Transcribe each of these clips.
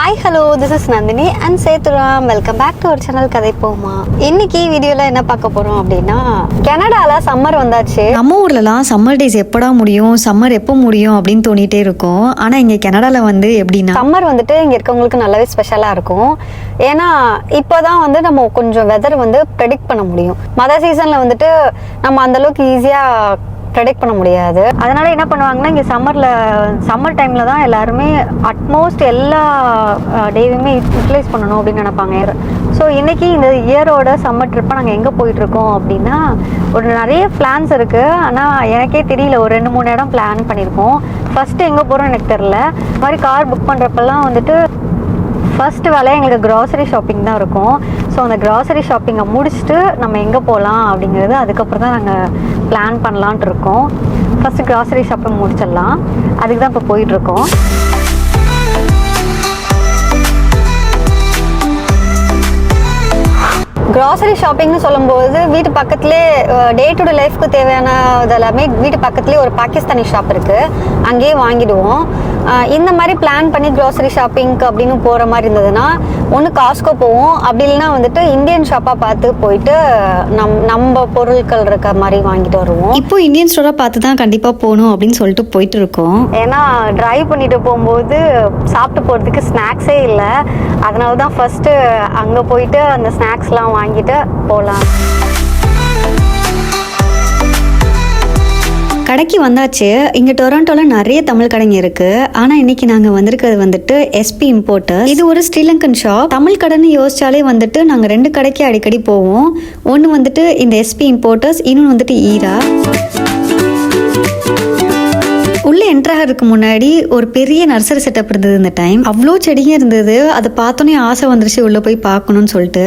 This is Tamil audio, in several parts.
Hi hello, this is Nandini and Sethuram. Welcome back to our channel கதை போமா. இன்னைக்கு வீடியோல என்ன பார்க்க போறோம் அப்படின்னா, கனடால சம்மர் வந்தாச்சு. நம்ம ஊர்லலாம் சம்மர் டேஸ் எப்படா முடியும், சம்மர் எப்போ முடியும் அப்படின்னு தோணிட்டே இருக்கும். ஆனா இங்க கனடால எப்படின்னா சம்மர் வந்துட்டு இங்க இருக்கவங்களுக்கு நல்லாவே ஸ்பெஷலா இருக்கும். ஏன்னா இப்போதான் நம்ம கொஞ்சம் வெதர் ப்ரெடிக்ட் பண்ண முடியும். மழை சீசன்ல நம்ம அந்த அளவுக்கு ஈஸியா ப்ரெடிக்ட் பண்ண முடியாது. அதனால என்ன பண்ணுவாங்கன்னா, இங்கே சம்மர் டைமில் தான் எல்லாருமே அட்மோஸ்ட் எல்லா டேவுமே யூட்டிலைஸ் பண்ணணும் அப்படின்னு நினைப்பாங்க. ஸோ இன்றைக்கி இந்த இயரோட சம்மர் ட்ரிப்பை நாங்கள் எங்கே போயிட்டுருக்கோம் அப்படின்னா, நிறைய பிளான்ஸ் இருக்குது. ஆனால் எனக்கே தெரியல, ஒரு 2-3 இடம் பிளான் பண்ணியிருக்கோம். ஃபஸ்ட்டு எங்கே போகிறோம் எனக்கு தெரில. இந்த மாதிரி கார் புக் பண்ணுறப்பெல்லாம் ஃபர்ஸ்ட் வேலையை எங்களுக்கு க்ராசரி ஷாப்பிங் தான் இருக்கும். ஸோ அந்த க்ராசரி ஷாப்பிங்கை முடிச்சுட்டு நம்ம எங்கே போகலாம் அப்படிங்கிறது அதுக்கப்புறம் தான் நாங்கள் பிளான் பண்ணலான்ட்டு இருக்கோம். ஃபஸ்ட்டு க்ராசரி ஷாப்பிங் முடிச்சிடலாம், அதுக்கு தான் இப்போ போயிட்டுருக்கோம். க்ராசரி ஷாப்பிங்னு சொல்லும்போது வீட்டு பக்கத்துலேயே டே டு டே லைஃப்க்கு தேவையான இதெல்லாமே வீட்டு பக்கத்துலேயே ஒரு பாகிஸ்தானி ஷாப் இருக்குது, அங்கேயே வாங்கிடுவோம். இந்த மாதிரி பிளான் பண்ணி க்ராசரி ஷாப்பிங்க்கு அப்படின்னு போகிற மாதிரி இருந்ததுன்னா ஒன்று காஸ்கோ போவோம், அப்படி இல்லைன்னா இந்தியன் ஷாப்பாக பார்த்து போயிட்டு நம்ம பொருட்கள் இருக்க மாதிரி வாங்கிட்டு வருவோம். இப்போ இந்தியன் ஸ்டோராக பார்த்து தான் கண்டிப்பாக போகணும் அப்படின்னு சொல்லிட்டு போயிட்டு இருக்கோம். ஏன்னா ட்ரைவ் பண்ணிட்டு போகும்போது சாப்பிட்டு போகிறதுக்கு ஸ்நாக்ஸே இல்லை. அதனால தான் ஃபஸ்ட்டு அங்கே போயிட்டு அந்த ஸ்நாக்ஸ்லாம் வாங்கிட்டு போகலாம். கடைக்கு வந்தாச்சு. இங்கே டொராண்டோவில் நிறைய தமிழ் கடைங்க இருக்குது. ஆனால் இன்னைக்கு நாங்கள் வந்திருக்கிறது எஸ்பி இம்போர்ட்டர்ஸ். இது ஒரு ஸ்ரீலங்கன் ஷாப். தமிழ் கடைன்னு யோசிச்சாலே நாங்கள் 2 கடைக்கு அடிக்கடி போவோம். ஒன்று இந்த எஸ்பி இம்போர்ட்டர்ஸ், இன்னொன்று ஈரா. உள்ளே என்ட்ராகிறதுக்கு முன்னாடி ஒரு பெரிய நர்சரி செட்டப் இருந்தது. இந்த டைம் அவ்வளோ செடிங்க இருந்தது. அதை பார்த்தோன்னே ஆசை வந்துருச்சு உள்ளே போய் பார்க்கணும்னு சொல்லிட்டு.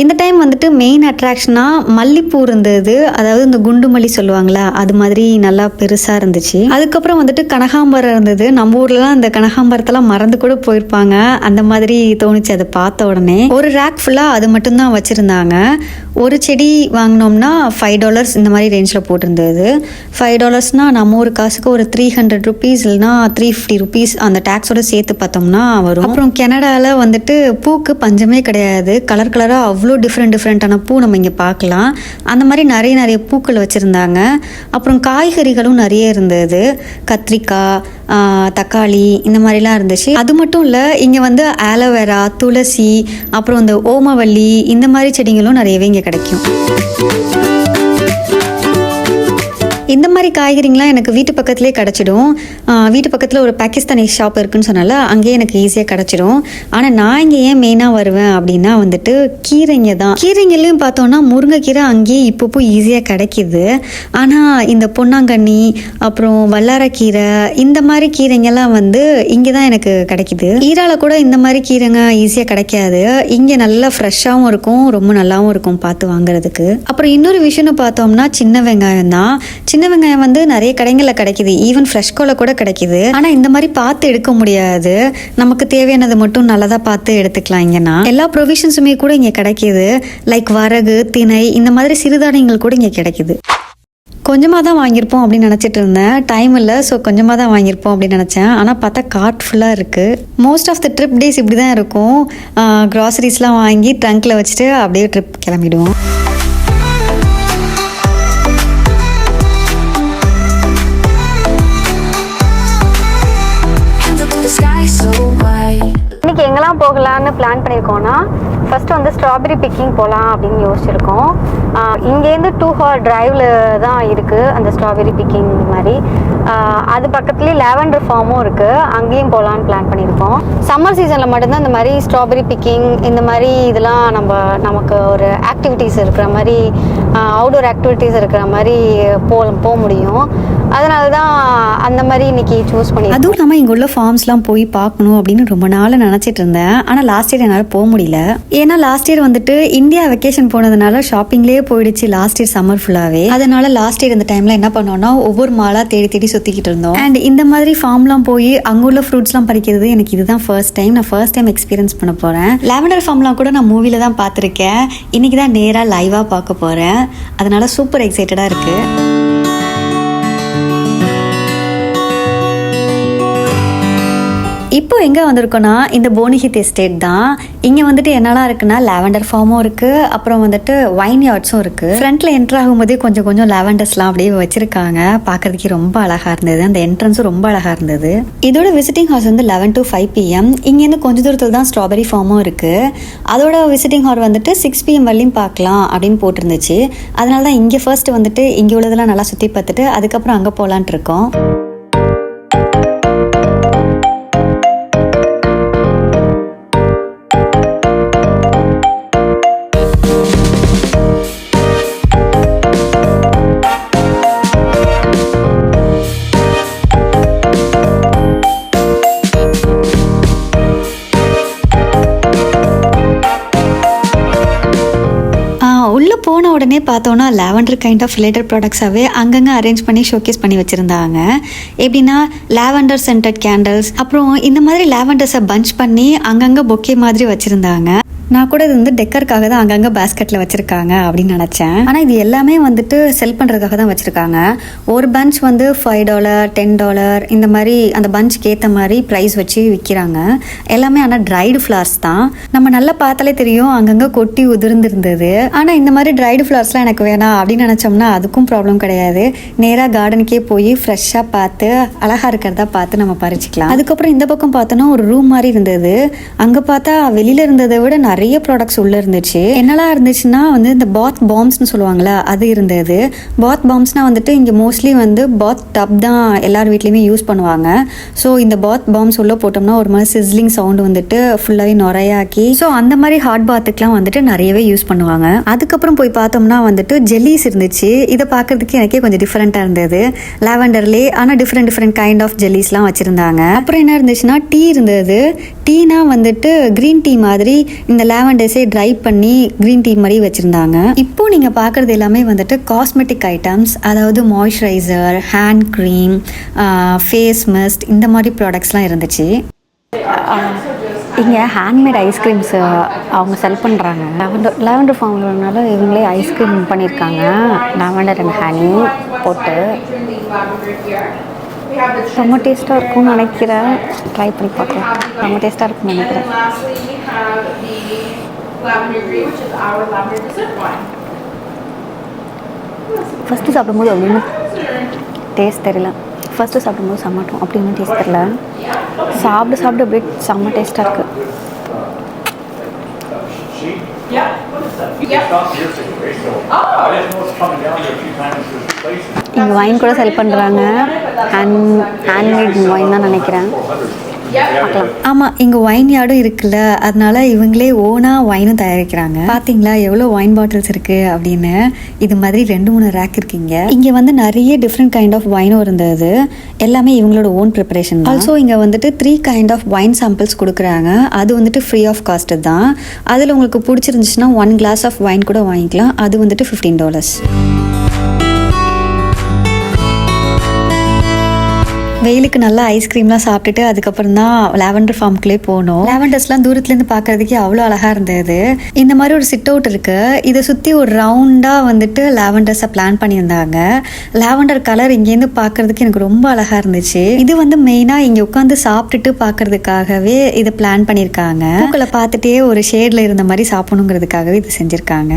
இந்த டைம் மெயின் அட்ராக்ஷனாக மல்லிப்பூ இருந்தது. அதாவது இந்த குண்டு மல்லி சொல்லுவாங்களா, அது மாதிரி நல்லா பெருசாக இருந்துச்சு. அதுக்கப்புறம் கனகாம்பரம் இருந்தது. நம்ம ஊர்லலாம் இந்த கனகாம்பரத்தெல்லாம் மறந்து கூட போயிருப்பாங்க, அந்த மாதிரி தோணுச்சு அதை பார்த்த உடனே. ஒரு ரேக் ஃபுல்லாக அது மட்டும்தான் வச்சுருந்தாங்க. ஒரு செடி வாங்கினோம்னா $5 இந்த மாதிரி ரேஞ்சில் போட்டிருந்தது. $5 நம்ம ஒரு காசுக்கு ஒரு $300 இல்லைனா $350 அந்த டேக்ஸோட சேர்த்து பார்த்தோம்னா வரும். அப்புறம் கனடாவில் பூக்கு பஞ்சமே கிடையாது. கலர் கலராக அவ்வளோ டிஃப்ரெண்டான பூ நம்ம இங்கே பார்க்கலாம். அந்த மாதிரி நிறைய பூக்கள் வச்சுருந்தாங்க. அப்புறம் காய்கறிகளும் நிறைய இருந்தது. கத்திரிக்காய், தக்காளி இந்த மாதிரிலாம் இருந்துச்சு. அது மட்டும் இல்லை, இங்கே ஆலோவேரா, துளசி, அப்புறம் இந்த ஓமவல்லி இந்த மாதிரி செடிகளும் நிறையவே இங்கே கிடைக்கும். இந்த மாதிரி காய்கறிங்களாம் எனக்கு வீட்டு பக்கத்துலேயே கிடச்சிடும். வீட்டு பக்கத்தில் ஒரு பாகிஸ்தானி ஷாப் இருக்குன்னு சொன்னால அங்கேயே எனக்கு ஈஸியாக கிடச்சிடும். ஆனால் நான் இங்கே ஏன் மெயினாக வருவேன் அப்படின்னா கீரைங்க தான். கீரைங்களையும் பார்த்தோன்னா முருங்கைக்கீரை அங்கேயே இப்போ ஈஸியாக கிடைக்கிது. ஆனால் இந்த பொன்னாங்கண்ணி, அப்புறம் வல்லாரக்கீரை, இந்த மாதிரி கீரைங்கெல்லாம் இங்கே தான் எனக்கு கிடைக்கிது. ஈரால கூட இந்த மாதிரி கீரைங்க ஈஸியாக கிடைக்காது. இங்கே நல்லா ஃப்ரெஷ்ஷாகவும் இருக்கும், ரொம்ப நல்லாவும் இருக்கும் பார்த்து வாங்குறதுக்கு. அப்புறம் இன்னொரு விஷயம்னு பார்த்தோம்னா சின்ன வெங்காயம் தான். சின்ன வெங்காயம் நிறைய கடைகளில் கிடைக்கிது, ஈவன் ஃப்ரெஷ்கோல கூட கிடைக்கிது. ஆனால் இந்த மாதிரி பார்த்து எடுக்க முடியாது. நமக்கு தேவையானது மட்டும் நல்லதாக பார்த்து எடுத்துக்கலாம். இங்கன்னா எல்லா ப்ரொவிஷன்ஸுமே கூட இங்கே கிடைக்கிது. லைக் வரகு, திணை, இந்த மாதிரி சிறுதானியங்கள் கூட இங்கே கிடைக்கிது. கொஞ்சமாக தான் வாங்கியிருப்போம் அப்படின்னு நினச்சிட்டு இருந்தேன். டைம் இல்லை, ஸோ கொஞ்சமாக தான் வாங்கியிருப்போம் அப்படின்னு நினச்சேன். ஆனால் பார்த்தா கார்ட் ஃபுல்லாக இருக்குது. Most of the trip days இப்படி தான் இருக்கும். க்ராசரிஸ்லாம் வாங்கி ட்ரங்க்கில் வச்சுட்டு அப்படியே ட்ரிப் கிளம்பிடுவோம். இன்னைக்கு எங்கெல்லாம் போகலான்னு பிளான் பண்ணியிருக்கோம்னா, ஃபர்ஸ்ட் ஸ்ட்ராபெரி பிக்கிங் போகலாம் அப்படின்னு யோசிச்சிருக்கோம். இங்கேருந்து 2 hour டிரைவில் தான் இருக்குது அந்த ஸ்ட்ராபெரி பிக்கிங் மாதிரி. அது பக்கத்துலேயே லேவெண்டர் ஃபார்மும் இருக்குது, அங்கேயும் போகலான்னு பிளான் பண்ணியிருக்கோம். சம்மர் சீசனில் மட்டும்தான் இந்த மாதிரி ஸ்ட்ராபெரி பிக்கிங் இந்த மாதிரி இதெல்லாம் நமக்கு ஒரு ஆக்டிவிட்டீஸ் இருக்கிற மாதிரி, அவுடோர் ஆக்டிவிட்டீஸ் இருக்கிற மாதிரி போக முடியும். அதனால தான் அந்த மாதிரி இன்னைக்கு சூஸ் பண்ணி. அதுவும் இல்லாமல் இங்கே உள்ள ஃபார்ம்ஸ்லாம் போய் பார்க்கணும் அப்படின்னு ரொம்ப நாள் நினச்சிட்டு இருந்தேன். ஆனால் லாஸ்ட் இயர் என்னால் போக முடியல. ஏன்னா லாஸ்ட் இயர் இந்தியா வெக்கேஷன் போனதுனால ஷாப்பிங்லேயே போயிடுச்சு லாஸ்ட் இயர் சம்மர் ஃபுல்லாகவே. அதனால லாஸ்ட் இயர் இந்த டைமில் என்ன பண்ணோம்னா, ஒவ்வொரு மாலாக தேடி சுற்றிக்கிட்டு இருந்தோம். அண்ட் இந்த மாதிரி ஃபார்ம்லாம் போய் அங்கே உள்ள ஃப்ரூட்ஸ்லாம் பறிக்கிறது எனக்கு இதுதான் ஃபர்ஸ்ட் டைம். நான் ஃபர்ஸ்ட் டைம் எக்ஸ்பீரியன்ஸ் பண்ண போகிறேன். லாவெண்டர் ஃபார்ம்லாம் கூட நான் மூவியில் தான் பார்த்துருக்கேன். இன்றைக்கி தான் நேராக லைவாக பார்க்க போகிறேன். அதனால சூப்பர் எக்ஸைட்டடாக இருக்குது. இப்போ எங்கே வந்திருக்கோன்னா இந்த போனிஹித் எஸ்டேட் தான். இங்கே வந்துட்டு என்னெல்லாம் இருக்குன்னா லாவெண்டர் ஃபார்மும் இருக்குது, அப்புறம் வந்துட்டு வைன் யார்ட்ஸும் இருக்குது. ஃப்ரண்ட்டில் என்ட்ரு ஆகும்போதே கொஞ்சம் கொஞ்சம் லாவெண்டர்ஸ்லாம் அப்படியே வச்சுருக்காங்க. பார்க்குறதுக்கு ரொம்ப அழகாக இருந்தது. அந்த என்ட்ரன்ஸும் ரொம்ப அழகாக இருந்தது. இதோட விசிட்டிங் ஹார்ஸ் வந்து 11 to 5 PM. இங்கேருந்து கொஞ்சம் தூரத்தில் தான் ஸ்ட்ராபெரி ஃபார்மும் இருக்குது. அதோட விசிட்டிங் ஹார் வந்துட்டு 6 PM வரலையும் பார்க்கலாம் அப்படின்னு போட்டிருந்துச்சு. அதனால தான் இங்கே ஃபர்ஸ்ட் வந்துட்டு இங்கே உள்ளதெல்லாம் நல்லா சுற்றி பார்த்துட்டு அதுக்கப்புறம் அங்கே போகலான்ட்டு இருக்கோம். உள்ளே போன உடனே பார்த்தோன்னா லாவெண்டர் கைண்ட் ஆஃப் ரிலேட்டட் ப்ராடக்ட்ஸாகவே அங்கங்கே அரேஞ்ச் பண்ணி ஷோகேஸ் பண்ணி வச்சுருந்தாங்க. எப்படின்னா லாவெண்டர் சென்டட் கேண்டில்ஸ், அப்புறம் இந்த மாதிரி லாவெண்டர்ஸை பஞ்ச் பண்ணி அங்கங்கே பொக்கே மாதிரி வச்சுருந்தாங்க. நான் கூட இது வந்து டெக்கருக்காக தான் அங்கங்கே பேஸ்கெட்டில் வச்சுருக்காங்க அப்படின்னு நினச்சேன். ஆனால் இது எல்லாமே வந்துட்டு செல் பண்ணுறதுக்காக தான் வச்சுருக்காங்க. ஒரு பஞ்ச் வந்து $5, $10 இந்த மாதிரி அந்த பஞ்சுக்கு ஏற்ற மாதிரி ப்ரைஸ் வச்சு விற்கிறாங்க. எல்லாமே ஆனால் ட்ரைடு ஃப்ளவர்ஸ் தான். நம்ம நல்லா பார்த்தாலே தெரியும் அங்கங்கே கொட்டி உதிர்ந்துருந்தது. ஆனால் இந்த மாதிரி ட்ரைடு ஃப்ளவர்ஸ்லாம் எனக்கு வேணாம் அப்படின்னு நினச்சோம்னா அதுக்கும் ப்ராப்ளம் கிடையாது. நேராக கார்டனுக்கே போய் ஃப்ரெஷ்ஷாக பார்த்து அழகாக இருக்கிறதா பார்த்து நம்ம பறிச்சிக்கலாம். அதுக்கப்புறம் இந்த பக்கம் பார்த்தோன்னா ஒரு ரூம் மாதிரி இருந்தது. அங்கே பார்த்தா வெளியில் இருந்ததை விட நிறைய ப்ராடக்ட்ஸ் உள்ளே இருந்துச்சு. என்னெல்லாம் இருந்துச்சுன்னா வந்து இந்த பாத் பாம்ஸ்னு சொல்லுவாங்களா அது இருந்தது. பாத் பாம்ஸ்னால் வந்துட்டு இங்கே மோஸ்ட்லி வந்து பாத் டப் தான் எல்லார் வீட்லேயுமே யூஸ் பண்ணுவாங்க. ஸோ இந்த பாத் பாம்ஸ் உள்ளே போட்டோம்னா ஒரு மாதிரி சிஸ்லிங் சவுண்டு வந்துட்டு ஃபுல்லாகவே நுரையாக்கி, ஸோ அந்த மாதிரி ஹாட் பாத்துக்கெலாம் வந்துட்டு நிறையவே யூஸ் பண்ணுவாங்க. அதுக்கப்புறம் போய் பார்த்தோம்னா வந்துட்டு ஜெல்லிஸ் இருந்துச்சு. இதை பார்க்கறதுக்கு எனக்கே கொஞ்சம் டிஃப்ரெண்ட்டாக இருந்தது. லாவெண்டர்லே ஆனால் டிஃப்ரெண்ட் கைண்ட் ஆஃப் ஜெல்லிஸ்லாம் வச்சுருந்தாங்க. அப்புறம் என்ன இருந்துச்சுன்னா டீ இருந்தது. டீனா வந்துட்டு க்ரீன் டீ மாதிரி இந்த லாவெண்டர்ஸே ட்ரை பண்ணி க்ரீன் டீ மாதிரி வச்சுருந்தாங்க. இப்போ நீங்கள் பார்க்குறது எல்லாமே வந்துட்டு காஸ்மெட்டிக் ஐட்டம்ஸ், அதாவது moisturiser, hand cream, face mist இந்த மாதிரி ப்ராடக்ட்ஸ்லாம் இருந்துச்சு. இங்கே ஹேண்ட்மேட் ஐஸ்கிரீம்ஸ் அவங்க செல் பண்ணுறாங்க. லாவெண்டர் ஃபார்ம்னால இவங்களே ஐஸ்கிரீம் பண்ணியிருக்காங்க. லாவெண்டர் அண்ட் ஹனி போட்டு ரொம்ப டேஸ்ட்டாக இருக்கும்னு நினைக்கிறேன். ட்ரை பண்ணி பார்க்கலாம். ரொம்ப டேஸ்ட்டாக இருக்கும்னு நினைக்கிறேன். ஃபஸ்ட்டு சாப்பிடும்போது அப்படின்னு டேஸ்ட் தெரியல. ஃபஸ்ட்டு சாப்பிடும்போது செம்மட்டும் அப்படின்னு டேஸ்ட் தெரியல. சாப்பிட அப்படியே செம்ம டேஸ்ட்டாக இருக்குது. இங்கே வைன் கூட செல் பண்ணுறாங்க. ஹேண்ட்மேட் வைன் தான் நினைக்கிறேன். ஆமாம், இங்கே வைன் யார்டும் இருக்குல்ல, அதனால இவங்களே ஓனாக வைனும் தயாரிக்கிறாங்க. பார்த்தீங்களா எவ்வளோ வைன் பாட்டில்ஸ் இருக்குது அப்படின்னு. இது மாதிரி 2-3 ரேக் இருக்குங்க. இங்கே வந்து நிறைய டிஃப்ரெண்ட் கைண்ட் ஆஃப் வைனும் இருந்தது. எல்லாமே இவங்களோட ஓன் ப்ரிப்பரேஷன். ஆல்சோ இங்கே வந்துட்டு 3 கைண்ட் ஆஃப் வைன் சாம்பிள்ஸ் கொடுக்குறாங்க. அது வந்துட்டு ஃப்ரீ ஆஃப் காஸ்ட் தான். அதில் உங்களுக்கு பிடிச்சிருந்துச்சுன்னா 1 glass ஆஃப் வைன் கூட வாங்கிக்கலாம். அது வந்துட்டு $15. வெயிலுக்கு நல்லா ஐஸ்கிரீம்லாம் சாப்பிட்டுட்டு அதுக்கப்புறம் தான் லாவெண்டர் ஃபார்முக்குள்ளே போனோம். லாவெண்டர்ஸ்லாம் தூரத்துலேருந்து பார்க்குறதுக்கே அவ்வளோ அழகாக இருந்தது. இந்த மாதிரி ஒரு சிட் அவுட் இருக்குது. இதை சுற்றி ஒரு ரவுண்டாக வந்துட்டு லாவெண்டர்ஸை பிளான் பண்ணியிருந்தாங்க. லாவெண்டர் கலர் இங்கேருந்து பார்க்குறதுக்கு எனக்கு ரொம்ப அழகாக இருந்துச்சு. இது வந்து மெயினாக இங்கே உட்காந்து சாப்பிட்டுட்டு பார்க்குறதுக்காகவே இதை பிளான் பண்ணியிருக்காங்க. பூக்களை பார்த்துட்டே ஒரு ஷேடில் இருந்த மாதிரி சாப்பிடணுங்கிறதுக்காகவே இது செஞ்சுருக்காங்க.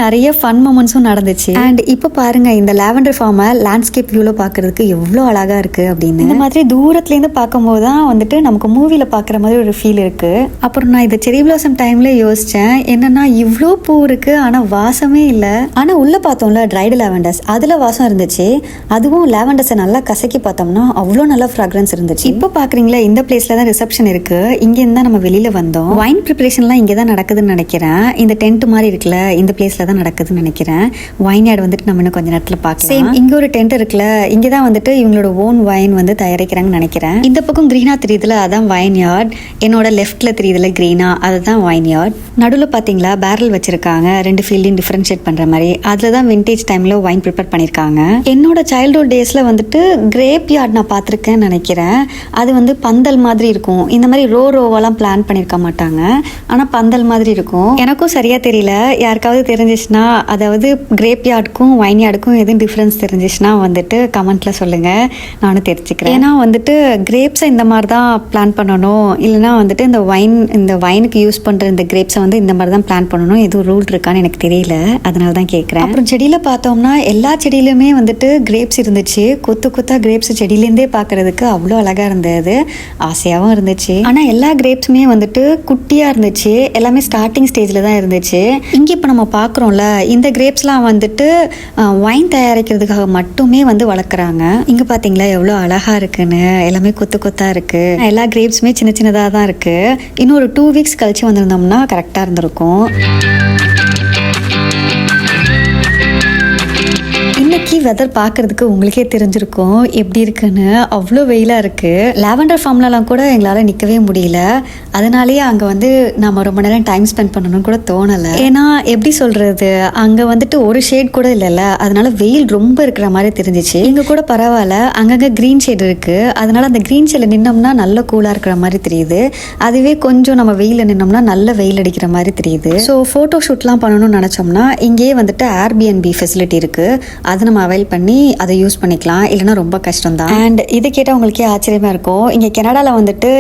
நிறைய ஃபன் மொமெண்ட்ஸும் நடந்துச்சு. அண்ட் இப்போ பாருங்க இந்த லாவெண்டர் ஃபார்மை லேண்ட்ஸ்கேப் வியூல பாக்குறதுக்கு எவ்வளோ அழகா இருக்கு அப்படின்னு. இந்த மாதிரி தூரத்துலேருந்து பார்க்கும்போது தான் வந்துட்டு நமக்கு மூவில பார்க்குற மாதிரி ஒரு ஃபீல் இருக்கு. அப்புறம் நான் இதை செரி பிளாசம் டைம்ல யோசிச்சேன், என்னன்னா இவ்வளோ பூ இருக்கு ஆனா வாசமே இல்லை. ஆனா உள்ள பார்த்தோம்ல ட்ரைடு லாவெண்டர்ஸ், அதுல வாசம் இருந்துச்சு. அதுவும் லாவெண்டர்ஸை நல்லா கசக்கி பார்த்தோம்னா அவ்வளோ நல்ல ஃப்ராக்ரன்ஸ் இருந்துச்சு. இப்போ பாக்குறீங்களா இந்த பிளேஸ்ல தான் ரிசப்ஷன் இருக்கு. இங்க இருந்தா நம்ம வெளியில வந்தோம். வைன் ப்ரிப்பரேஷன்லாம் இங்கே தான் நடக்குதுன்னு நினைக்கிறேன். இந்த டென்ட் மாதிரி இருக்குல்ல, இந்த பிளேஸ்ல தான் நடக்குதுன்னு நினைக்கிறேன். வைன் யார்டு வந்துட்டு நம்ம இன்னும் கொஞ்ச நேரத்தில் பார்க்கலாம். சேம் இங்க ஒரு டென்ட் இருக்குல்ல, இங்கே தான் வந்துட்டு இவங்களோட ஓன் வைன் வந்து தயாரிக்கிறாங்கன்னு நினைக்கிறேன். இந்த பக்கம் கிரீனா தெரியுதுல, அதான் வைன் யார்ட். என்னோட லெஃப்ட்ல தெரியுதுல கிரீனா, அதுதான் வைன் யார்ட். நடுவில் பார்த்தீங்களா பேரல் வச்சிருக்காங்க, 2 ஃபீல்டையும் டிஃபரன்ஷியேட் பண்ற மாதிரி. அதில் தான் விண்டேஜ் டைம்ல வைன் ப்ரிப்பேர் பண்ணியிருக்காங்க. என்னோட சைல்ட்ஹுட் டேஸ்ல வந்துட்டு கிரேப் யார்ட் நான் பார்த்துருக்கேன்னு நினைக்கிறேன். அது வந்து பந்தல் மாதிரி இருக்கும். இந்த மாதிரி ரோவாலாம் பிளான் பண்ணியிருக்க மாட்டாங்க, ஆனால் பந்தல் மாதிரி இருக்கும். எனக்கும் சரியா தெரியல, யாருக்காவது தெரிஞ்சிச்சுன்னா, அதாவது கிரேப் யார்டுக்கும் வைன் யார்டுக்கும் எதுவும் டிஃப்ரென்ஸ் தெரிஞ்சிச்சுன்னா வந்துட்டு கமெண்ட்ல சொல்லுங்க, நானும் தெரிஞ்சுக்கிறேன். ஏன்னா வந்துட்டு கிரேப்ஸை இந்த மாதிரி தான் பிளான் பண்ணணும், இல்லைனா வந்துட்டு இந்த வைனுக்கு யூஸ் பண்ற இந்த கிரேப்ஸை வந்து இந்த மாதிரி தான் பிளான் பண்ணணும், எதுவும் ரூல் இருக்கான்னு எனக்கு தெரியல, அதனால தான் கேட்குறேன். அப்புறம் செடியில பார்த்தோம்னா எல்லா செடியிலுமே வந்துட்டு கிரேப்ஸ் இருந்துச்சு. கொத்தா கிரேப்ஸ் செடியிலேருந்தே பார்க்கறதுக்கு அவ்வளோ அழகா இருந்தது, ஆசையாகவும் இருந்துச்சு. ஆனால் எல்லா கிரேப்ஸுமே வந்துட்டு குட்டியாக இருந்துச்சு, எல்லாமே ஸ்டார்டிங் ஸ்டேஜில் தான் இருந்துச்சு. இங்கே இப்போ நம்ம பார்க்குறோம்ல, இந்த கிரேப்ஸ்லாம் வந்துட்டு வைன் தயாரிக்கிறதுக்காக மட்டுமே வந்து வளர்க்குறாங்க. இங்கே பார்த்தீங்களா எவ்வளோ அழகாக இருக்குன்னு, எல்லாமே கொத்தா இருக்குது. எல்லா கிரேப்ஸுமே சின்னதாக தான் இருக்குது. இன்னும் ஒரு 2 வீக்ஸ் கழிச்சு வந்திருந்தோம்னா கரெக்டாக இருந்திருக்கும். இன்னைக்கு வெதர் பார்க்கறதுக்கு உங்களுக்கே தெரிஞ்சிருக்கும் எப்படி இருக்குன்னு. அவ்வளோ வெயிலாக இருக்குது. லாவெண்டர் ஃபார்ம்லலாம் கூட எங்களால் நிற்கவே முடியல. அதனாலேயே அங்கே வந்து நம்ம ரொம்ப நேரம் டைம் ஸ்பெண்ட் பண்ணணும்னு கூட தோணலை. ஏன்னா எப்படி சொல்கிறது, அங்கே வந்துட்டு ஒரு ஷேட் கூட இல்லைல்ல, அதனால வெயில் ரொம்ப இருக்கிற மாதிரி தெரிஞ்சிச்சு. இங்கே கூட பரவாயில்ல, அங்கங்கே க்ரீன் ஷேட் இருக்குது. அதனால அந்த க்ரீன் ஷேடில் நின்னோம்னா நல்ல கூலாக இருக்கிற மாதிரி தெரியுது. அதுவே கொஞ்சம் நம்ம வெயிலில் நின்னோம்னா நல்ல வெயில் அடிக்கிற மாதிரி தெரியுது. ஸோ ஃபோட்டோ ஷூட்லாம் பண்ணணும்னு நினச்சோம்னா இங்கேயே வந்துட்டு Airbnb ஃபெசிலிட்டி இருக்குது. அதை நம்ம அவைல் பண்ணி அதை யூஸ் பண்ணிக்கலாம், இல்லைனா ரொம்ப கஷ்டம் தான். அண்ட் இது கேட்டால் உங்களுக்கே ஆச்சரியமாக இருக்கும். இங்கே கனடாவில் வந்துட்டு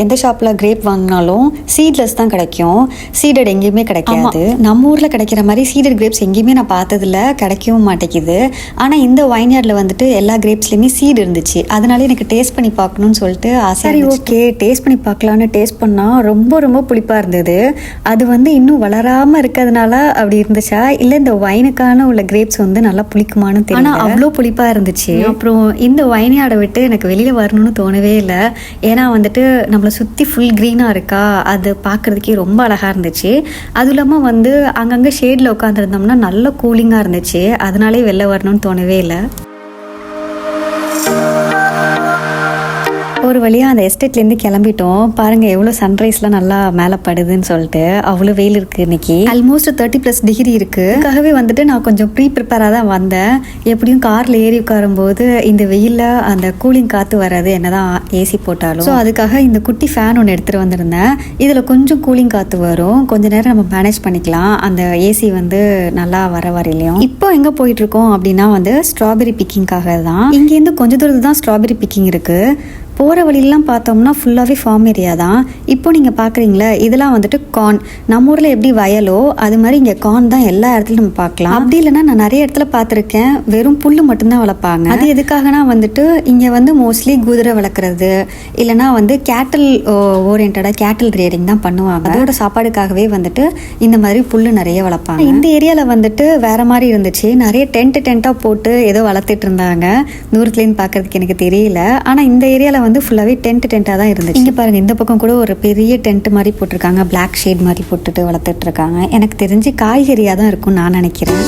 எந்த ஷாப்பில் கிரேப் வாங்கினாலும் சீட்லெஸ் தான் கிடைக்கும், சீடட் எங்கேயுமே கிடைக்காது. நம்ம ஊரில் கிடைக்கிற மாதிரி சீடட் கிரேப்ஸ் எங்கேயுமே நான் பார்த்ததில்ல, கிடைக்கவும் மாட்டேங்குது. ஆனால் இந்த வைன்யார்டில் வந்துட்டு எல்லா கிரேப்ஸ்லையுமே சீடு இருந்துச்சு. அதனால எனக்கு டேஸ்ட் பண்ணி பார்க்கணும்னு சொல்லிட்டு ஆசை. சரி ஓகே, டேஸ்ட் பண்ணி பார்க்கலான்னு டேஸ்ட் பண்ணால் ரொம்ப புளிப்பாக இருந்தது. அது வந்து இன்னும் வளராமல் இருக்கிறதுனால அப்படி இருந்துச்சா, இல்லை இந்த வைனுக்கான உள்ள கிரேப்ஸ் வந்து நல்லா புளிக்குமான்னு தெரியல. ஆனால் அவ்வளோ புளிப்பாக இருந்துச்சு. அப்புறம் இந்த வைன்யார்டை விட்டு எனக்கு வெளியில் வரணும்னு தோணவே இல்லை. ஏன்னா வந்துட்டு நம்மளை சுற்றி ஃபுல் க்ரீனாக இருக்கா, அது பார்க்குறதுக்கே ரொம்ப அழகாக இருந்துச்சு. அதுவும் இல்லாமல் வந்து அங்கங்கே ஷேடில் உட்காந்துருந்தோம்னா நல்ல கூலிங்காக இருந்துச்சு. அதனாலே வெளில வரணும்னு தோணவே இல்லை. ஒரு வழியாக அந்த எஸ்டேட்லேருந்து கிளம்பிட்டோம். பாருங்கள் எவ்வளோ சன்ரைஸ்லாம் நல்லா மேலே படுதுன்னு சொல்லிட்டு. அவ்வளோ வெயில் இருக்குது இன்னைக்கு. ஆல்மோஸ்ட் 30+ டிகிரி இருக்குது. அதுக்காகவே வந்துட்டு நான் கொஞ்சம் ப்ரிப்பேராக தான் வந்தேன். எப்படியும் காரில் ஏறி உட்காரும்போது இந்த வெயிலில் அந்த கூலிங் காற்று வராது என்னதான் ஏசி போட்டாலும். ஸோ அதுக்காக இந்த குட்டி ஃபேன் ஒன்று எடுத்துகிட்டு வந்திருந்தேன். இதில் கொஞ்சம் கூலிங் காற்று வரும், கொஞ்ச நேரம் நம்ம மேனேஜ் பண்ணிக்கலாம், அந்த ஏசி வந்து நல்லா வரையிலையும். இப்போ எங்கே போயிட்டுருக்கோம் அப்படின்னா வந்து ஸ்ட்ராபெரி பிக்கிங்காக தான். இங்கேருந்து கொஞ்சம் தூரத்தில் தான் ஸ்ட்ராபெரி பிக்கிங் இருக்குது. போகிற வழியெல்லாம் பார்த்தோம்னா ஃபுல்லாகவே ஃபார்ம் ஏரியா தான். இப்போ நீங்கள் பார்க்குறீங்களா, இதெல்லாம் வந்துட்டு கார்ன். நம்ம ஊரில் எப்படி வயலோ அது மாதிரி இங்கே கார்ன் தான் எல்லா இடத்துலையும் நம்ம பார்க்கலாம். அப்படி இல்லைன்னா நான் நிறைய இடத்துல பார்த்துருக்கேன் வெறும் புல் மட்டும்தான் வளர்ப்பாங்க. அது எதுக்காகனா வந்துட்டு இங்கே வந்து மோஸ்ட்லி குதிரை வளர்க்குறது, இல்லைனா வந்து கேட்டல் ஓரியன்டாக கேட்டல் ரியரிங் தான் பண்ணுவாங்க. அதோட சாப்பாடுக்காகவே வந்துட்டு இந்த மாதிரி புல் நிறைய வளர்ப்பாங்க. இந்த ஏரியாவில் வந்துட்டு வேற மாதிரி இருந்துச்சு. நிறைய டென்ட்டாக போட்டு ஏதோ வளர்த்துட்டு இருந்தாங்க. தூரத்துலேருந்து பார்க்கறதுக்கு எனக்கு தெரியல. ஆனால் இந்த ஏரியாவில் வந்து ஃபுல்லாகவே டென்ட்டாக தான் இருந்துச்சு. இங்கே பாருங்கள், இந்த பக்கம் கூட ஒரு பெரிய டென்ட் மாதிரி போட்டிருக்காங்க, பிளாக் ஷேட் மாதிரி போட்டுட்டு வளர்த்துட்டு இருக்காங்க. எனக்கு தெரிஞ்சு காய்கறியாக தான் இருக்கும்னு நான் நினைக்கிறேன்.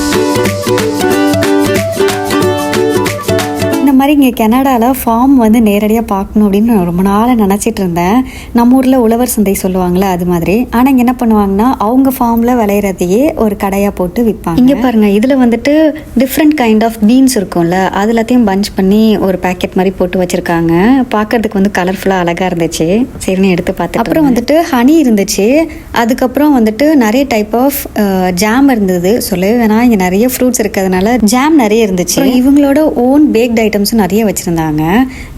இந்த மாதிரி இங்கே கனடாவில் ஃபார்ம் வந்து நேரடியாக பார்க்கணும் அப்படின்னு நான் ரொம்ப நாளாக நினச்சிட்டு இருந்தேன். நம்ம ஊரில் உழவர் சந்தை சொல்லுவாங்களே அது மாதிரி. ஆனால் இங்கே என்ன பண்ணுவாங்கன்னா அவங்க ஃபார்மில் விளையிறதையே ஒரு கடையாக போட்டு விற்பாங்க. இங்கே பாருங்கள், இதில் வந்துட்டு டிஃப்ரெண்ட் கைண்ட் ஆஃப் பீன்ஸ் இருக்கும்ல, அது எல்லாத்தையும் பஞ்ச் பண்ணி ஒரு பேக்கெட் மாதிரி போட்டு வச்சுருக்காங்க. பார்க்கறதுக்கு வந்து கலர்ஃபுல்லாக அழகாக இருந்துச்சு. சரின்னு எடுத்து பார்த்து. அப்புறம் வந்துட்டு ஹனி இருந்துச்சு. அதுக்கப்புறம் வந்துட்டு நிறைய டைப் ஆஃப் ஜாம் இருந்தது. சொல்லவே வேணாம், இங்கே நிறைய ஃப்ரூட்ஸ் இருக்கிறதுனால ஜாம் நிறைய இருந்துச்சு. இவங்களோட ஓன் பேக்ட் ஐட்டம்ஸ் வெஜிடபிள்ஸும் நிறைய வச்சுருந்தாங்க.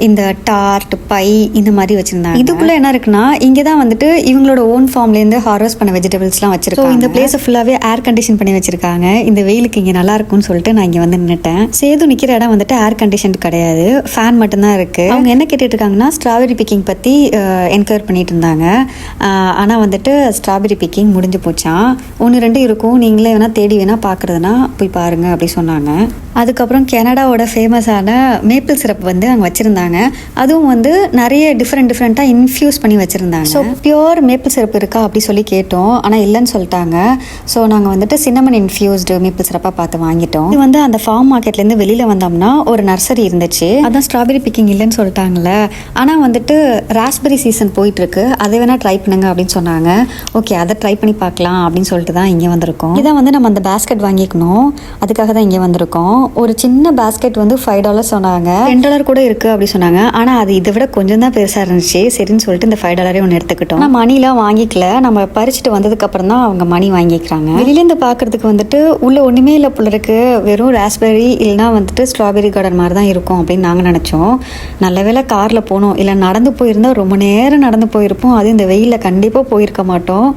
இந்த டார்ட் பை இந்த மாதிரி வச்சுருந்தாங்க. இதுக்குள்ளே என்ன இருக்குன்னா இங்கே தான் வந்துட்டு இவங்களோட ஓன் ஃபார்ம்லேருந்து ஹார்வெஸ்ட் பண்ண வெஜிடபிள்ஸ்லாம் வச்சுருக்காங்க. இந்த பிளேஸை ஃபுல்லாகவே ஏர் கண்டிஷன் பண்ணி வச்சுருக்காங்க. இந்த வெயிலுக்கு இங்கே நல்லா இருக்கும்னு சொல்லிட்டு நான் இங்கே வந்து நின்றுட்டேன். சேது நிற்கிற இடம் வந்துட்டு ஏர் கண்டிஷன் கிடையாது, ஃபேன் மட்டும்தான் இருக்குது. அவங்க என்ன கேட்டுட்டு இருக்காங்கன்னா ஸ்ட்ராபெரி பிக்கிங் பற்றி என்கொயர் பண்ணிட்டு இருந்தாங்க. ஆனால் வந்துட்டு ஸ்ட்ராபெரி பிக்கிங் முடிஞ்சு போச்சான். 1-2 இருக்கும், நீங்களே வேணால் தேடி வேணால் பார்க்குறதுனா போய் பாருங்க அப்படி சொன்னாங்க. அதுக்கப்புறம் கனடாவோட ஃபேமஸான மேப்பிள் சிரப் வந்து அங்கே வச்சுருந்தாங்க. அதுவும் வந்து நிறைய டிஃப்ரெண்ட்டாக இன்ஃப்யூஸ் பண்ணி வச்சுருந்தாங்க. ஸோ பியோர் மேப்பிள் சிரப் இருக்கா அப்படி சொல்லி கேட்டோம், ஆனால் இல்லைன்னு சொல்லிட்டாங்க. ஸோ நாங்கள் வந்துட்டு சின்னமன் இன்ஃப்யூஸ்டு மேப்பிள் சிரப்பாக பார்த்து வாங்கிட்டோம். இது வந்து அந்த ஃபார்ம் மார்க்கெட்லேருந்து வெளியில் வந்தோம்னா ஒரு நர்சரி இருந்துச்சு, அதான் ஸ்ட்ராபெரி பிக்கிங் இல்லைன்னு சொல்லிட்டாங்கல்ல. ஆனால் வந்துட்டு ராஸ்பெரி சீசன் போயிட்டுருக்கு, அதை வேணால் ட்ரை பண்ணுங்க அப்படின்னு சொன்னாங்க. ஓகே, அதை ட்ரை பண்ணி பார்க்கலாம் அப்படின்னு சொல்லிட்டு தான் இங்கே வந்திருக்கோம். இதான் வந்து நம்ம அந்த பேஸ்கெட் வாங்கிக்கணும், அதுக்காக தான் இங்கே வந்திருக்கோம். ஒரு சின்ன பேஸ்கெட் வந்து $5 சொன்னாங்க. $10 கூட இருக்குது அப்படி சொன்னாங்க. ஆனால் அது இதை விட கொஞ்சம் தான் பெருசாக இருந்துச்சு. சரின்னு சொல்லிட்டு இந்த $5 ஒன்று எடுத்துக்கிட்டோம். ஆனால் மணிலாம் வாங்கிக்கல, நம்ம பறிச்சுட்டு வந்ததுக்கப்புறம் தான் அவங்க மணி வாங்கிக்கிறாங்க. வெளியிலேருந்து பார்க்குறதுக்கு வந்துட்டு உள்ள ஒன்றுமே இல்லை போல இருக்கு, வெறும் ராஸ்பெரி இல்லைனா வந்துட்டு ஸ்ட்ராபெரி கார்டன் மாதிரி தான் இருக்கும் அப்படின்னு நாங்கள் நினச்சோம். நல்ல வேளை காரில் போனோம், இல்லை நடந்து போயிருந்தால் ரொம்ப நேரம் நடந்து போயிருப்போம். அது இந்த வெயிலில் கண்டிப்பாக போயிருக்க மாட்டோம்.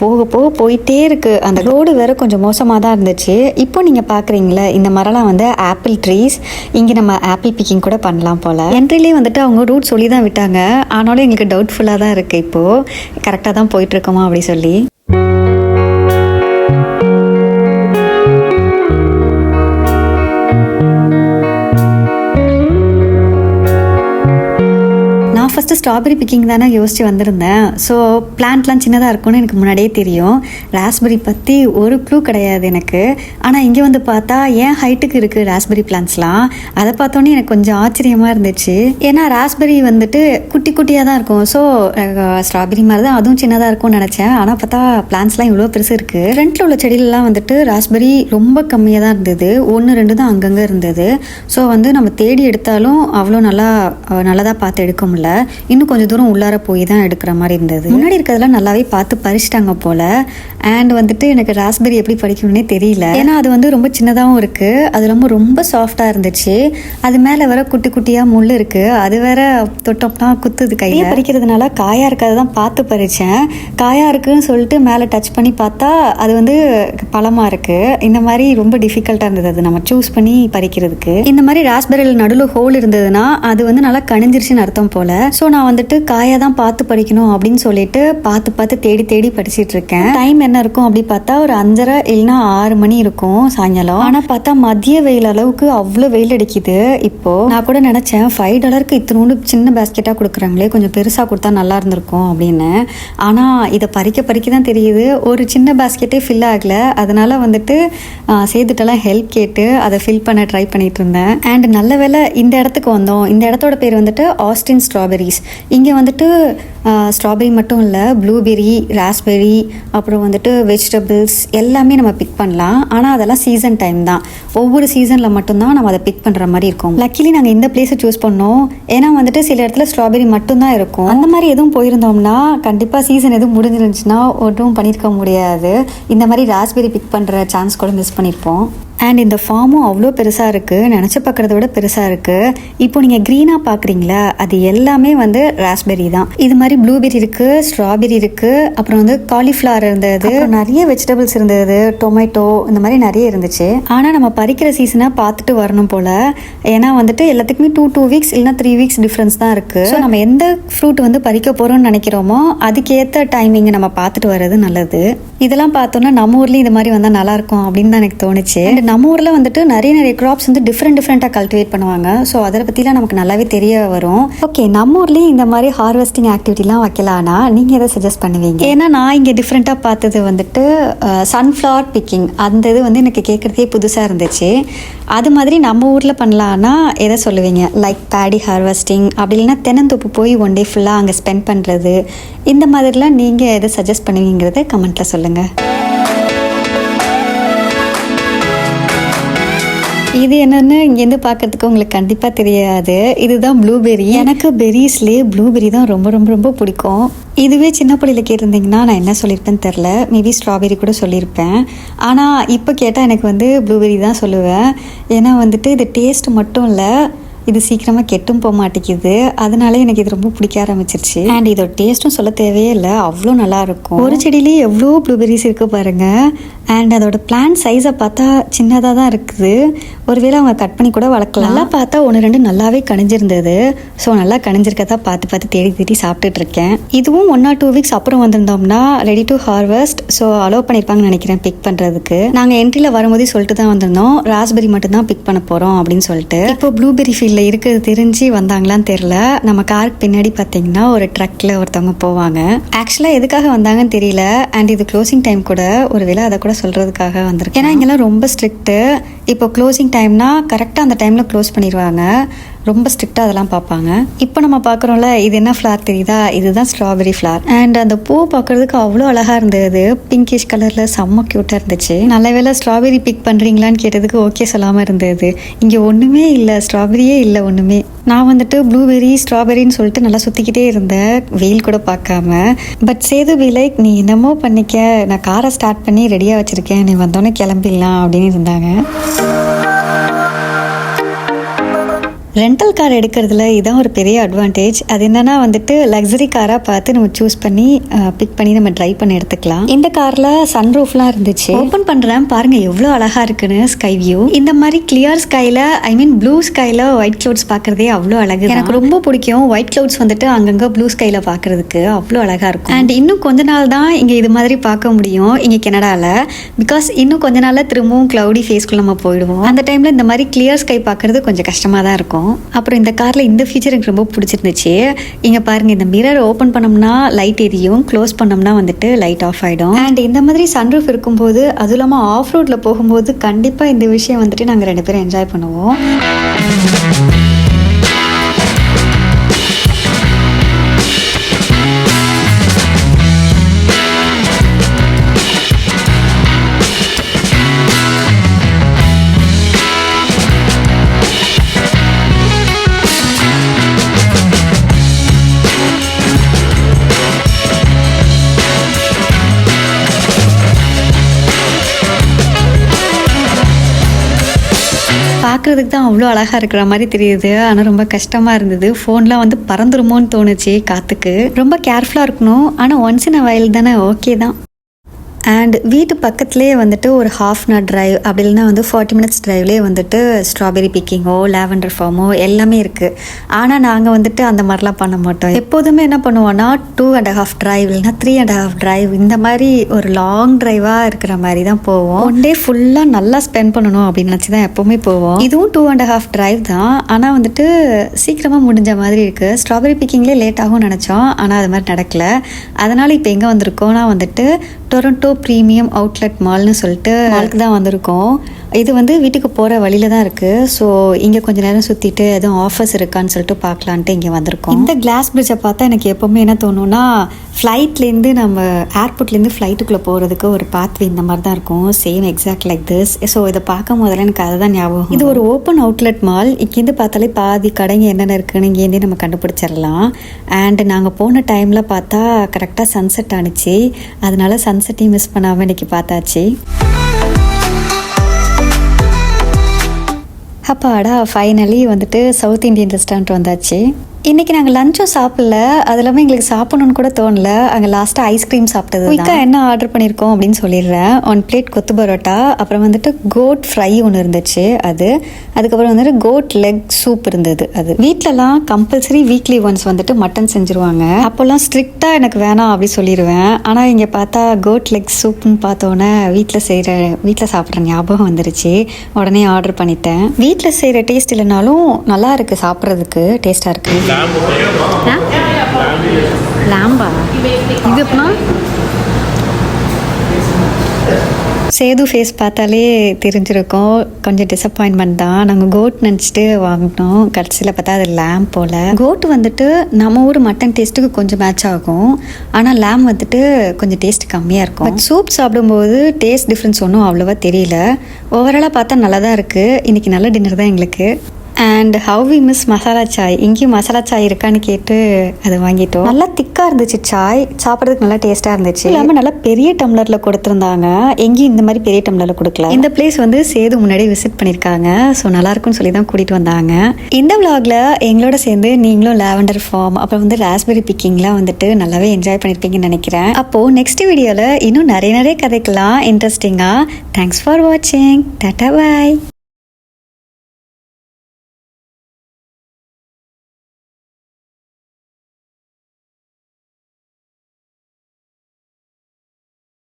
போக போக போயிட்டே இருக்குது. அந்த ரோடு வேறு கொஞ்சம் மோசமாக தான் இருந்துச்சு. இப்போ நீங்கள் பார்க்குறீங்களே இந்த மரம்லாம் வந்து ஆப்பிள் ட்ரீஸ். இங்கே நம்ம ஆப்பிள் பிக்கிங் கூட பண்ணலாம் போல். என்ட்ரிலே வந்துட்டு அவங்க ரூட் சொல்லி தான் விட்டாங்க, ஆனாலும் எங்களுக்கு டவுட்ஃபுல்லாக தான் இருக்குது. இப்போது கரெக்டாக தான் போயிட்டுருக்கோமா அப்படி சொல்லி. ஃபஸ்ட்டு ஸ்ட்ராபெரி பிக்கிங் தானே யோசிச்சு வந்திருந்தேன். ஸோ பிளான்ட்லாம் சின்னதாக இருக்கும்னு எனக்கு முன்னாடியே தெரியும். ராஸ்பெரி பற்றி ஒரு க்ளூ கிடையாது எனக்கு. ஆனால் இங்கே வந்து பார்த்தா ஏன் ஹைட்டுக்கு இருக்குது ராஸ்பெரி பிளான்ட்ஸ்லாம், அதை பார்த்தோன்னே எனக்கு கொஞ்சம் ஆச்சரியமாக இருந்துச்சு. ஏன்னா ராஸ்பெரி வந்துட்டு குட்டி குட்டியாக தான் இருக்கும். ஸோ ஸ்ட்ராபெரி மாதிரி தான் அதுவும் சின்னதாக இருக்கும்னு நினச்சேன். ஆனால் பார்த்தா பிளான்ட்ஸ்லாம் இவ்வளோ பெருசு இருக்குது. ஃப்ரண்ட்டில் உள்ள செடியிலலாம் வந்துட்டு ராஸ்பெரி ரொம்ப கம்மியாக தான் இருந்தது, 1-2 தான் அங்கங்கே இருந்தது. ஸோ வந்து நம்ம தேடி எடுத்தாலும் அவ்வளோ நல்லதாக பார்த்து எடுக்க முடியல. இன்னும் கொஞ்சம் தூரம் உள்ளார போய் தான் எடுக்கிற மாதிரி இருந்தது. முன்னாடி இருக்கிறதெல்லாம் நல்லாவே பார்த்து பறிச்சிட்டாங்க போல. அண்ட் வந்துட்டு எனக்கு ராஸ்பெரி எப்படி பறிக்கணும்னே தெரியல, ஏன்னா அது வந்து ரொம்ப சின்னதாகவும் இருக்கு, அது ரொம்ப சாஃப்டாக இருந்துச்சு. அது மேலே வேற குட்டி குட்டியாக முள் இருக்கு, அது வேற தொட்டோம்னா குத்துது கையை. பறிக்கிறதுனால காயா இருக்கிறத தான் பார்த்து பறிச்சேன். காயா இருக்குன்னு சொல்லிட்டு மேலே டச் பண்ணி பார்த்தா அது வந்து பழமாக இருக்கு. இந்த மாதிரி ரொம்ப டிஃபிகல்ட்டாக இருந்தது அது நம்ம சூஸ் பண்ணி பறிக்கிறதுக்கு. இந்த மாதிரி ராஸ்பெரியில் நடுவில் ஹோல் இருந்ததுன்னா அது வந்து நல்லா கணிஞ்சிருச்சுன்னு அர்த்தம் போல. ஸோ நான் வந்துட்டு காயை தான் பார்த்து படிக்கணும் அப்படின்னு சொல்லிட்டு பார்த்து தேடி படிச்சுட்டு இருக்கேன். டைம் என்ன இருக்கும் அப்படி பார்த்தா ஒரு 5:30 இல்லைன்னா 6 மணி இருக்கும் சாயங்காலம். ஆனால் பார்த்தா மதிய வெயில் அளவுக்கு அவ்வளோ வெயில் அடிக்குது. இப்போ நான் கூட நினச்சேன் $5 இத்தனோண்டு சின்ன பேஸ்கெட்டாக கொடுக்குறாங்களே, கொஞ்சம் பெருசாக கொடுத்தா நல்லா இருந்திருக்கும் அப்படின்னு. ஆனால் இதை பறிக்க தான் தெரியுது ஒரு சின்ன பேஸ்கெட்டே ஃபில் ஆகலை. அதனால வந்துட்டு சேர்த்துட்டெல்லாம் ஹெல்ப் கேட்டு அதை ஃபில் பண்ண ட்ரை பண்ணிட்டு இருந்தேன். அண்ட் நல்ல வேளை இந்த இடத்துக்கு வந்தோம். இந்த இடத்தோட பேர் வந்துட்டு ஆஸ்டின் ஸ்ட்ராபெரிஸ். இங்கே வந்துட்டு ஸ்ட்ராபெரி மட்டும் இல்லை, ப்ளூபெரி, ராஸ்பெரி, அப்புறம் வந்துட்டு வெஜிடபிள்ஸ் எல்லாமே நம்ம பிக் பண்ணலாம். ஆனால் அதெல்லாம் சீசன் டைம் தான், ஒவ்வொரு சீசனில் மட்டும்தான் நம்ம அதை பிக் பண்ணுற மாதிரி இருக்கும். லக்கிலி நாங்கள் இந்த பிளேஸை சூஸ் பண்ணோம், ஏன்னா வந்துட்டு சில இடத்துல ஸ்ட்ராபெரி மட்டும்தான் இருக்கும். அந்த மாதிரி எதுவும் போயிருந்தோம்னா கண்டிப்பாக சீசன் எதுவும் முடிஞ்சிருந்துச்சுன்னா ஒன்றும் பண்ணியிருக்க முடியாது. இந்த மாதிரி ராஸ்பெரி பிக் பண்ணுற சான்ஸ் கூட மிஸ் பண்ணியிருப்போம். அண்ட் இந்த ஃபார்மும் அவ்வளோ பெருசாக இருக்குது, நினச்சி பார்க்குறத விட பெருசாக இருக்குது. இப்போ நீங்கள் க்ரீனாக பார்க்குறீங்களா, அது எல்லாமே வந்து ராஸ்பெரி தான். இது மாதிரி ப்ளூபெரி இருக்குது, ஸ்ட்ராபெரி இருக்குது, அப்புறம் வந்து காலிஃப்ளவர் இருந்தது, நிறைய வெஜிடபிள்ஸ் இருந்தது, டொமேட்டோ, இந்த மாதிரி நிறைய இருந்துச்சு. ஆனால் நம்ம பறிக்கிற சீசனை பார்த்துட்டு வரணும் போல், ஏன்னா வந்துட்டு எல்லாத்துக்குமே 2 வீக்ஸ் இல்லைனா 3 வீக்ஸ் டிஃப்ரென்ஸ் தான் இருக்குது. ஸோ நம்ம எந்த ஃப்ரூட் வந்து பறிக்க போகிறோம்னு நினைக்கிறோமோ அதுக்கேற்ற டைமிங்கை நம்ம பார்த்துட்டு வர்றது நல்லது. இதெல்லாம் பார்த்தோன்னா நம்ம ஊர்லேயும் இது மாதிரி வந்தால் நல்லாயிருக்கும் அப்படின்னு தான் எனக்கு தோணுச்சு. நம்ம ஊரில் வந்துட்டு நிறைய கிராப்ஸ் வந்து டிஃப்ரெண்ட்டாக கல்டிவேட் பண்ணுவாங்க. ஸோ அதை பற்றிலாம் நமக்கு நல்லாவே தெரிய வரும். ஓகே, நம்ம ஊர்லேயும் இந்த மாதிரி ஹார்வெஸ்டிங் ஆக்டிவிட்டிலாம் வைக்கலான்னா நீங்கள் எதை சஜஸ்ட் பண்ணுவீங்க? ஏன்னா நான் இங்கே டிஃப்ரெண்ட்டாக பார்த்தது வந்துட்டு சன்ஃப்ளவர் பிக்கிங். அந்த இது வந்து எனக்கு கேட்குறதே புதுசாக இருந்துச்சு. அது மாதிரி நம்ம ஊரில் பண்ணலான்னா எதை சொல்லுவீங்க? லைக் பேடி ஹார்வெஸ்டிங், அப்படி இல்லைன்னா தென்னந்தோப்பு போய் 1 டே ஃபுல்லாக அங்கே ஸ்பெண்ட் பண்ணுறது, இந்த மாதிரிலாம் நீங்கள் எதை சஜஸ்ட் பண்ணுவீங்கிறத கமெண்ட்டில் சொல்லுங்கள். இது என்னன்னு இங்கேருந்து பார்க்கறதுக்கு உங்களுக்கு கண்டிப்பாக தெரியாது. இதுதான் ப்ளூபெரி. எனக்கு பெரிஸ்லேயே ப்ளூபெரி தான் ரொம்ப பிடிக்கும். இதுவே சின்ன பிள்ளையில் கேட்டிருந்தீங்கன்னா நான் என்ன சொல்லியிருப்பேன்னு தெரில, மேபி ஸ்ட்ராபெரி கூட சொல்லியிருப்பேன். ஆனால் இப்போ கேட்டால் எனக்கு வந்து ப்ளூபெரி தான் சொல்லுவேன். ஏன்னா வந்துட்டு இது டேஸ்ட் மட்டும் இல்லை, இது சீக்கிரமாக கெட்டும் போக மாட்டேங்குது. அதனால எனக்கு இது ரொம்ப பிடிக்க ஆரம்பிச்சிருச்சு. அண்ட் இதோட டேஸ்ட்டும் சொல்ல தேவையே இல்லை, அவ்வளோ நல்லா இருக்கும். ஒரு செடியிலேயே எவ்வளோ ப்ளூபெரிஸ் இருக்குது பாருங்கள். அண்ட் அதோட பிளான்ட் சைஸை பார்த்தா சின்னதாக தான் இருக்குது. ஒருவேளை அவங்க கட் பண்ணி கூட வளர்க்கலாம். நல்லா பார்த்தா 1-2 நல்லாவே கணிஞ்சிருந்தது. ஸோ நல்லா கணிஞ்சிருக்கதான் பார்த்து தேடி சாப்பிட்டுட்டு இருக்கேன். இதுவும் 1 or 2 வீக்ஸ் அப்புறம் வந்திருந்தோம்னா ready to harvest. So allow பண்ணியிருப்பாங்கன்னு நினைக்கிறேன் பிக் பண்ணுறதுக்கு. நாங்கள் என்ட்ரியில் வரும்போதே சொல்லிட்டு தான் வந்திருந்தோம், ராஸ்பெரி மட்டும் தான் பிக் பண்ண போகிறோம் அப்படின்னு சொல்லிட்டு. இப்போ ப்ளூபெரி ஃபீல்டில் இருக்கிறது தெரிஞ்சு வந்தாங்களான்னு தெரில. நம்ம காருக்கு பின்னாடி பார்த்தீங்கன்னா ஒரு ட்ரக்கில் ஒருத்தவங்க போவாங்க. ஆக்சுவலாக எதுக்காக வந்தாங்கன்னு தெரியல. அண்ட் இது க்ளோசிங் டைம் கூட, ஒருவேளை அதை கூட சொல்கிறதுக்காக வந்திருக்கு. ஏன்னா இங்கெல்லாம் ரொம்ப ஸ்ட்ரிக்ட்டு. இப்போ க்ளோசிங் டைம்னா கரெக்டாக அந்த டைமில் க்ளோஸ் பண்ணிடுவாங்க. ரொம்ப ஸ்ட்ரிக்டாக அதெல்லாம் பார்ப்பாங்க. இப்போ நம்ம பார்க்குறோம்ல, இது என்ன ஃப்ளார் தெரியுதா? இதுதான் ஸ்ட்ராபெரி ஃப்ளார். அண்ட் அந்த பூ பார்க்குறதுக்கு அவ்வளோ அழகாக இருந்தது. பிங்கிஷ் கலரில் செம்ம க்யூட்டாக இருந்துச்சு. நல்ல வேளை ஸ்ட்ராபெரி பிக் பண்ணுறீங்களான்னு கேட்டதுக்கு ஓகே சொல்லாமல் இருந்தது. இங்கே ஒன்றுமே இல்லை, ஸ்ட்ராபெரியே இல்லை ஒன்றுமே. நான் வந்துட்டு ப்ளூபெரி ஸ்ட்ராபெரின்னு சொல்லிட்டு நல்லா சுற்றிக்கிட்டே இருந்தேன், வெயில் கூட பார்க்காம. பட் சேது பி லைக், நீ என்னமோ பண்ணிக்க, நான் காரை ஸ்டார்ட் பண்ணி ரெடியாக வச்சுருக்கேன், நீ வந்தோடனே கிளம்பிடலாம் அப்படின்னு இருந்தாங்க. ரெண்டல் கார் எடுக்கிறதுல இதான் ஒரு பெரிய அட்வான்டேஜ். அது என்னன்னா வந்துட்டு லக்ஸரி காராக பார்த்து நம்ம சூஸ் பண்ணி பிக் பண்ணி நம்ம ட்ரைவ் பண்ணி எடுத்துக்கலாம். இந்த காரில் சன்ரூஃப்லாம் இருந்துச்சு. ஓப்பன் பண்ணுறேன் பாருங்கள் எவ்வளோ அழகாக இருக்குன்னு ஸ்கை வியூ. இந்த மாதிரி கிளியர் ஸ்கையில், ஐ மீன் ப்ளூ ஸ்கையில் ஒயிட் க்ளவுட்ஸ் பார்க்குறதே அவ்வளோ அழகு. எனக்கு ரொம்ப பிடிக்கும் ஒயிட் க்ளவுட்ஸ் வந்துட்டு அங்கங்கே ப்ளூ ஸ்கையில் பார்க்குறதுக்கு அவ்வளோ அழகாக இருக்கும். அண்ட் இன்னும் கொஞ்ச நாள் தான் இங்கே இது மாதிரி பார்க்க முடியும் இங்கே கனடாவில். பிகாஸ் இன்னும் கொஞ்ச நாளில் திரும்பவும் க்ளவுடி ஃபேஸ்க்குள்ள நம்ம போயிடுவோம். அந்த டைமில் இந்த மாதிரி கிளியர் ஸ்கை பார்க்குறது கொஞ்சம் கஷ்டமாக தான் இருக்கும். அப்புறம் இந்த காரில் இந்த ஃபீச்சர் எனக்கு ரொம்ப பிடிச்சிருந்துச்சு. இங்கே பாருங்கள், இந்த மிரர் ஓப்பன் பண்ணோம்னா லைட் எரியும், க்ளோஸ் பண்ணோம்னா வந்துட்டு லைட் ஆஃப் ஆகிடும். அண்ட் இந்த மாதிரி சன்ரூஃப் இருக்கும்போது, அதுவும் இல்லாமல் ஆஃப் ரோட்டில் போகும்போது கண்டிப்பாக இந்த விஷயம் வந்துட்டு நாங்கள் 2 பேரும் என்ஜாய் பண்ணுவோம். பார்க்குறதுக்கு தான் அவ்வளோ அழகாக இருக்கிற மாதிரி தெரியுது. ஆனால் ரொம்ப கஷ்டமாக இருந்தது. ஃபோன்லாம் வந்து பறந்துருமோன்னு தோணுச்சு காற்றுக்கு. ரொம்ப கேர்ஃபுல்லாக இருக்கணும். ஆனால் ஒன்ஸ் இன் அ வைல் தானே, ஓகே தான். அண்ட் வீட்டு பக்கத்துலேயே வந்துட்டு ஒரு ½ டிரைவ், அப்படி இல்லைனா வந்து 40 minutes டிரைவ்லேயே வந்துட்டு ஸ்ட்ராபெரி பிக்கிங்கோ லாவெண்டர் ஃபார்மோ எல்லாமே இருக்குது. ஆனால் நாங்கள் வந்துட்டு அந்த மாதிரிலாம் பண்ண மாட்டோம். எப்போதுமே என்ன பண்ணுவோன்னா 2.5 டிரைவ் இல்லைனா 3.5 டிரைவ், இந்த மாதிரி ஒரு லாங் டிரைவாக இருக்கிற மாதிரி தான் போவோம். 1 day ஃபுல்லாக நல்லா ஸ்பெண்ட் பண்ணணும் அப்படின்னு நினச்சி தான் எப்போவுமே போவோம். இதுவும் 2.5 டிரைவ் தான். ஆனால் வந்துட்டு சீக்கிரமாக முடிஞ்ச மாதிரி இருக்குது. ஸ்ட்ராபெரி பிக்கிங்லேயே லேட் ஆகும்னு நினச்சோம், ஆனால் அது மாதிரி நடக்கலை. அதனால் இப்போ எங்கே வந்திருக்கோம்னா வந்துட்டு டொரண்டோ ப்ரீமியம் அவுட்லெட் மால்னு சொல்லிட்டு மாலுக்கு தான் வந்திருக்கோம். இது வந்து வீட்டுக்கு போகிற வழியில தான் இருக்குது. ஸோ இங்கே கொஞ்சம் நேரம் சுற்றிட்டு எதுவும் ஆஃபர்ஸ் இருக்கான்னு சொல்லிட்டு பார்க்கலான்ட்டு இங்கே வந்திருக்கோம். இந்த கிளாஸ் பிரிட்ஜை பார்த்தா எனக்கு எப்போவுமே என்ன தோணுன்னா, ஃப்ளைட்லேருந்து நம்ம ஏர்போர்ட்லேருந்து ஃப்ளைட்டுக்குள்ளே போகிறதுக்கு ஒரு பாத்வே இந்த மாதிரி தான் இருக்கும். Same exact like this. So இதை பார்க்கும் போதெல்லாம் எனக்கு அதை தான் ஞாபகம். இது ஒரு ஓப்பன் அவுட்லெட் மால். இங்கேருந்து பார்த்தாலே பாதி கடைங்க என்னென்ன இருக்குன்னு இங்கேருந்தே நம்ம கண்டுபிடிச்சிடலாம். அண்ட் நாங்கள் போன டைமில் பார்த்தா கரெக்டாக சன்செட் ஆனிச்சு. அதனால சன்செட்டையும் மிஸ் பண்ணாமல் இன்றைக்கி பார்த்தாச்சு. அப்பாடா, ஃபைனலி வந்துட்டு சவுத் இந்தியன் ரெஸ்டாரண்ட் வந்தாச்சு. இன்றைக்கி நாங்கள் லஞ்சும் சாப்பிடல, அது இல்லாமல் எங்களுக்கு சாப்பிடணுன்னு கூட தோணல. அங்கே லாஸ்ட்டாக ஐஸ்கிரீம் சாப்பிட்டது. குயிக்காக என்ன ஆர்டர் பண்ணியிருக்கோம் அப்படின்னு சொல்லிடுறேன். 1 plate கொத்து பரோட்டா, அப்புறம் வந்துட்டு கோட் ஃப்ரை ஒன்று இருந்துச்சு அதுக்கப்புறம் வந்துட்டு கோட் லெக் சூப் இருந்தது. அது வீட்டிலலாம் கம்பல்சரி வீக்லி ஒன்ஸ் வந்துட்டு மட்டன் செஞ்சுருவாங்க. அப்போல்லாம் ஸ்ட்ரிக்டாக எனக்கு வேணாம் அப்படி சொல்லிடுவேன். ஆனால் இங்கே பார்த்தா கோட் லெக் சூப்புன்னு பார்த்தோன்னே வீட்டில் சாப்பிட்ற ஞாபகம் வந்துருச்சு. உடனே ஆர்டர் பண்ணிட்டேன். வீட்டில் செய்கிற டேஸ்ட் இல்லைனாலும் நல்லா இருக்குது, சாப்பிட்றதுக்கு டேஸ்ட்டாக இருக்குது. லாம்பா இது எப்படின்னா சேது ஃபேஸ் பார்த்தாலே தெரிஞ்சிருக்கும், கொஞ்சம் டிசப்பாயின்மெண்ட் தான். நாங்கள் கோட் நினச்சிட்டு வாங்கினோம், கடைசியில் பார்த்தா அது லேம் போல். கோட் வந்துட்டு நம்ம ஊர் மட்டன் டேஸ்ட்டுக்கு கொஞ்சம் மேட்ச் ஆகும், ஆனால் லேம் வந்துட்டு கொஞ்சம் டேஸ்ட் கம்மியாக இருக்கும். பட் சூப் சாப்பிடும்போது டேஸ்ட் டிஃப்ரென்ஸ் ஒன்றும் அவ்வளோவா தெரியல. ஓவராலாக பார்த்தா நல்லா தான் இருக்குது. இன்றைக்கி நல்ல டின்னர் தான் எங்களுக்கு. And how we miss masala chai. இங்கேயும் மசாலா சாய் இருக்கான்னு கேட்டு அதை வாங்கிட்டோம். நல்லா திக்காக இருந்துச்சு சாய், சாப்பிட்றதுக்கு நல்லா டேஸ்ட்டாக இருந்துச்சு. இல்லாமல் நல்லா பெரிய டம்ளரில் கொடுத்துருந்தாங்க, எங்கேயும் இந்த மாதிரி பெரிய டம்ளரில் கொடுக்கல. இந்த பிளேஸ் வந்து சேது முன்னாடி விசிட் பண்ணியிருக்காங்க, ஸோ நல்லா இருக்கும்னு சொல்லி தான் கூட்டிகிட்டு வந்தாங்க. இந்த விலாகில் எங்களோட சேர்ந்து நீங்களும் லாவெண்டர் ஃபார்ம் அப்புறம் வந்து ராஸ்பெரி பிக்கிங்லாம் வந்துட்டு நல்லாவே என்ஜாய் பண்ணியிருப்பீங்கன்னு நினைக்கிறேன். அப்போது நெக்ஸ்ட் வீடியோவில் இன்னும் நிறைய கதைக்கலாம் இன்ட்ரெஸ்டிங்காக. தேங்க்ஸ் ஃபார் வாட்சிங். டாடா பாய்.